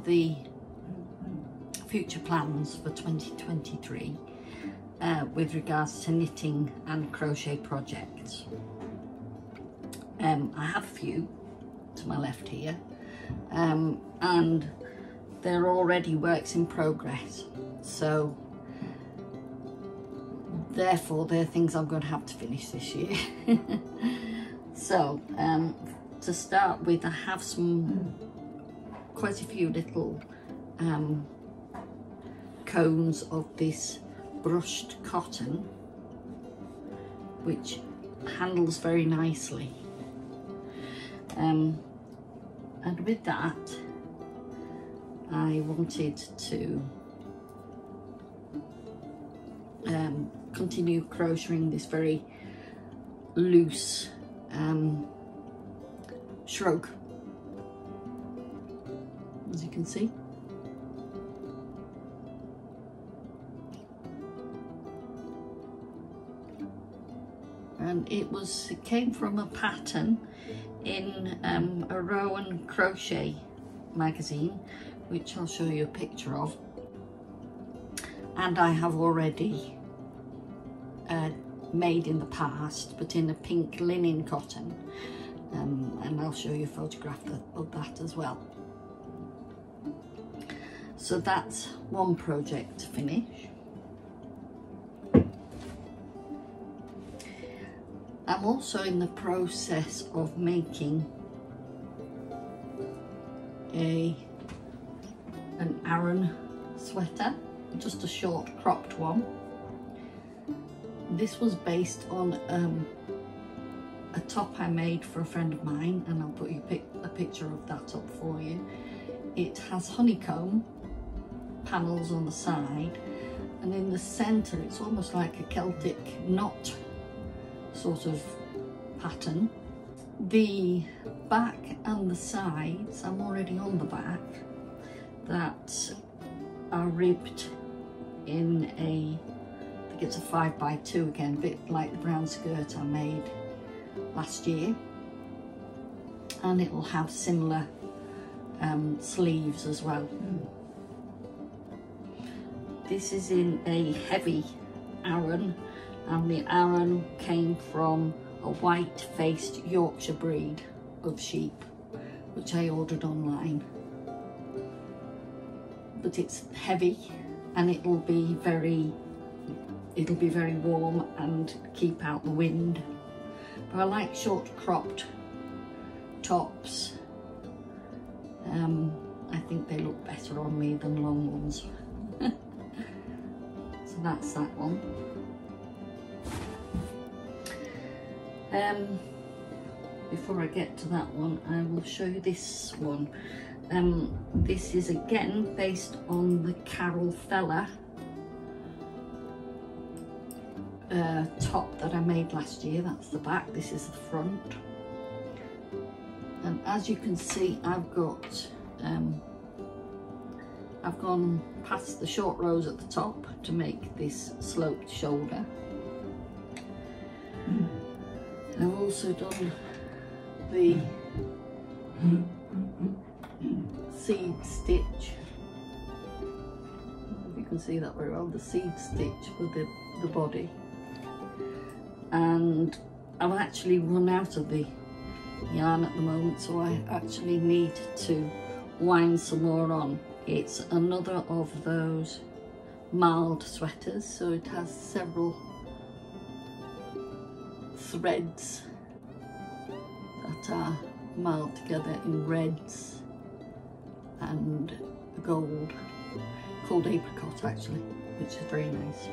the future plans for 2023 with regards to knitting and crochet projects. I have a few to my left here, and they're already works in progress, so therefore they're things I'm going to have to finish this year. So to start with, I have quite a few little cones of this brushed cotton, which handles very nicely, and with that I wanted to continue crocheting this very loose shrug, as you can see. And it came from a pattern in a Rowan Crochet magazine, which I'll show you a picture of, and I have already made in the past, but in a pink linen cotton, and I'll show you a photograph of that as well. So that's one project to finish. I'm also in the process of making an Aran sweater, just a short cropped one. This was based on a top I made for a friend of mine, and I'll put you a picture of that up for you. It has honeycomb panels on the side, and in the centre it's almost like a Celtic knot sort of pattern. The back and the sides, I'm already on the back, that are ribbed in I think it's a 5x2 again, a bit like the brown skirt I made last year, and it will have similar sleeves as well. This is in a heavy Aran, and the Aran came from a white-faced Yorkshire breed of sheep, which I ordered online. But it's heavy, and it'll be very warm and keep out the wind. But I like short cropped tops. I think they look better on me than long ones. So that's that one. Before I get to that one, I will show you this one. This is again based on the Carol Feller top that I made last year. That's the back, this is the front. And as you can see, I've gone past the short rows at the top to make this sloped shoulder. I've also done the seed stitch. I don't know if you can see that very well, the seed stitch for the body. And I've actually run out of the yarn at the moment, so I actually need to wind some more on. It's another of those marled sweaters, so it has several threads that are marled together in reds and gold, called apricot actually, which is very nice.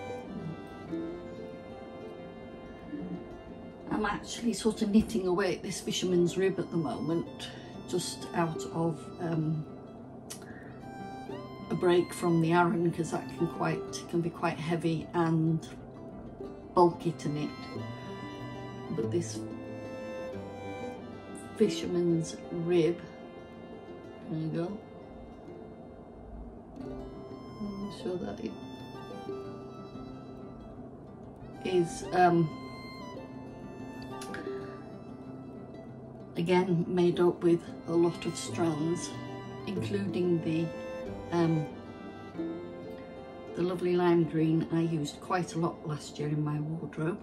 I'm actually sort of knitting away at this fisherman's rib at the moment, just out of a break from the Aran, because that can be quite heavy and bulky to knit. But this fisherman's rib, there you go. I'm sure that it is again made up with a lot of strands including the lovely lime green I used quite a lot last year in my wardrobe.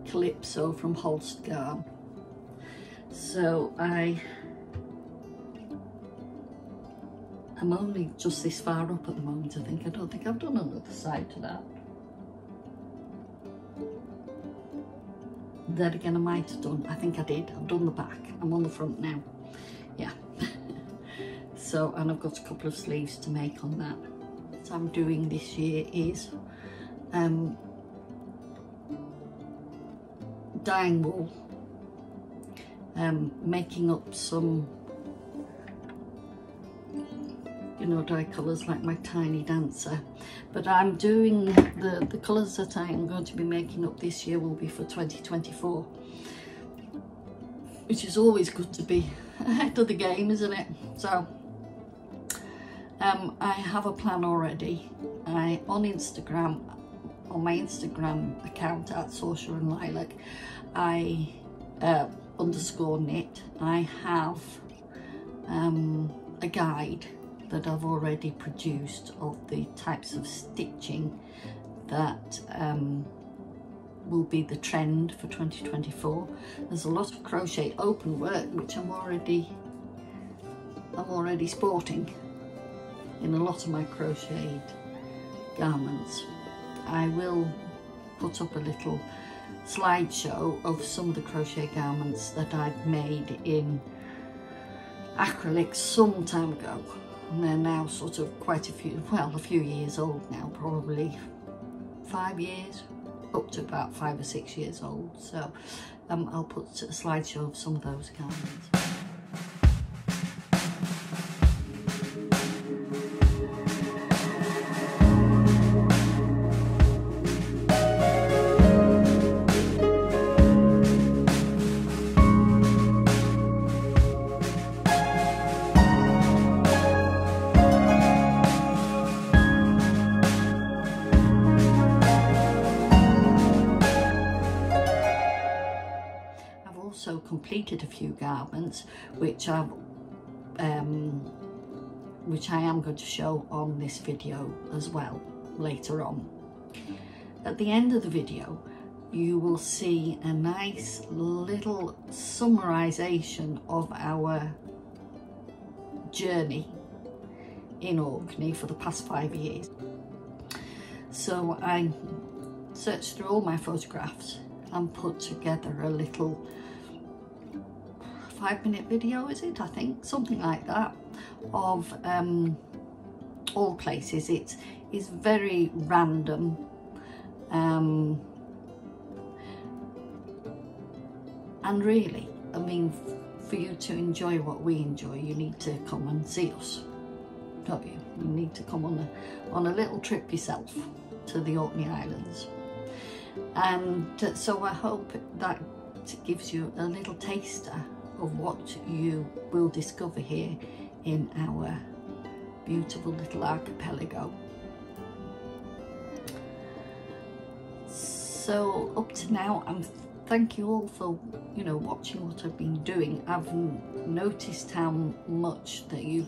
Calypso from Holst Garn. So I'm only just this far up at the moment, I think. I don't think I've done another side to that. Then again, I might have done, I think I did. I've done the back. I'm on the front now. Yeah. So, and I've got a couple of sleeves to make on that. What I'm doing this year is dyeing wool, making up some, you know, dye colours like my Tiny Dancer. But I'm doing the colours that I am going to be making up this year will be for 2024, which is always good to be ahead of the game, isn't it? So I have a plan already. On Instagram, on my Instagram account at Sorcerer and Lilac, I underscore knit, I have a guide that I've already produced of the types of stitching that will be the trend for 2024. There's a lot of crochet open work which I'm already sporting in a lot of my crocheted garments. I will put up a little slideshow of some of the crochet garments that I've made in acrylic some time ago, and they're now sort of quite a few years old now, probably 5 years, up to about 5 or 6 years old. So I'll put a slideshow of some of those garments. Completed a few garments which I am going to show on this video as well later on. At the end of the video you will see a nice little summarization of our journey in Orkney for the past 5 years. So I searched through all my photographs and put together a little 5-minute video, is it? I think something like that, of all places. It's very random, and really, I mean, for you to enjoy what we enjoy, you need to come and see us, don't you? You need to come on a little trip yourself to the Orkney Islands, and so I hope that gives you a little taster of what you will discover here in our beautiful little archipelago. So up to now, thank you all for, you know, watching what I've been doing. I've noticed how much that you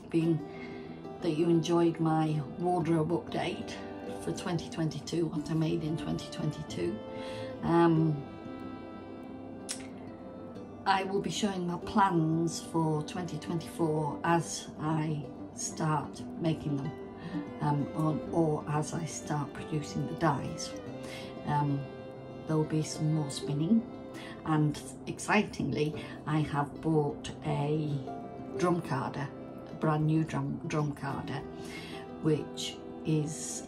enjoyed my wardrobe update for 2022, what I made in 2022. I will be showing my plans for 2024 as I start making them, or as I start producing the dyes. There'll be some more spinning, and excitingly I have bought a drum carder, a brand new drum carder, which is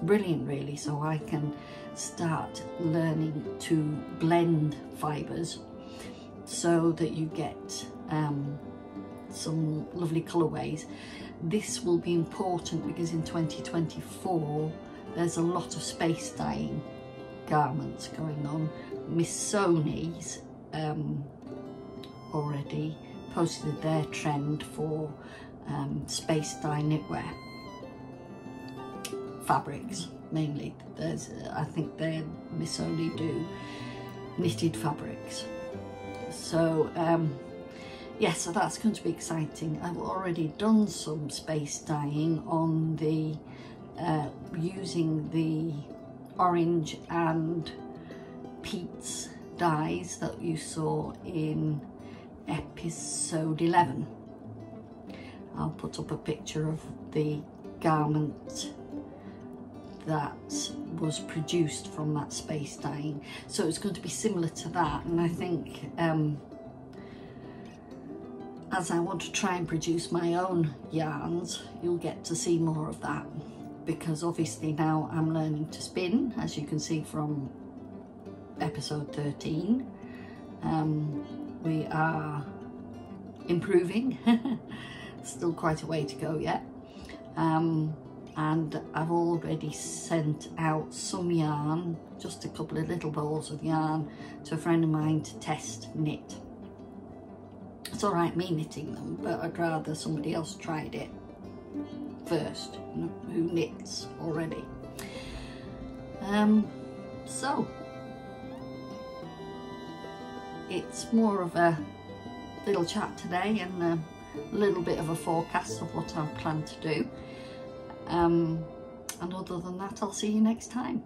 brilliant really, so I can start learning to blend fibres so that you get some lovely colourways. This will be important because in 2024 there's a lot of space dyeing garments going on. Miss Sony's already posted their trend for space dye knitwear fabrics. Mainly, I think Miss Sony do knitted fabrics. So yeah, so that's going to be exciting. I've already done some space dyeing on the using the orange and Pete's dyes that you saw in episode 11. I'll put up a picture of the garment that was produced from that space dyeing, so it's going to be similar to that. And I think as I want to try and produce my own yarns, you'll get to see more of that, because obviously now I'm learning to spin, as you can see from episode 13. We are improving. Still quite a way to go yet. And I've already sent out some yarn, just a couple of little balls of yarn, to a friend of mine to test knit. It's all right me knitting them, but I'd rather somebody else tried it first, who knits already. So it's more of a little chat today and a little bit of a forecast of what I plan to do. And other than that, I'll see you next time.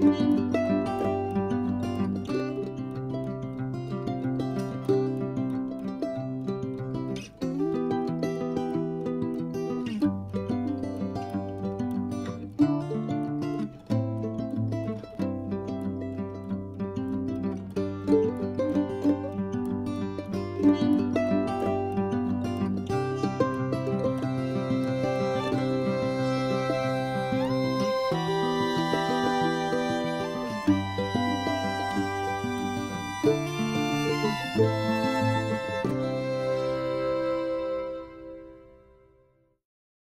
Bye.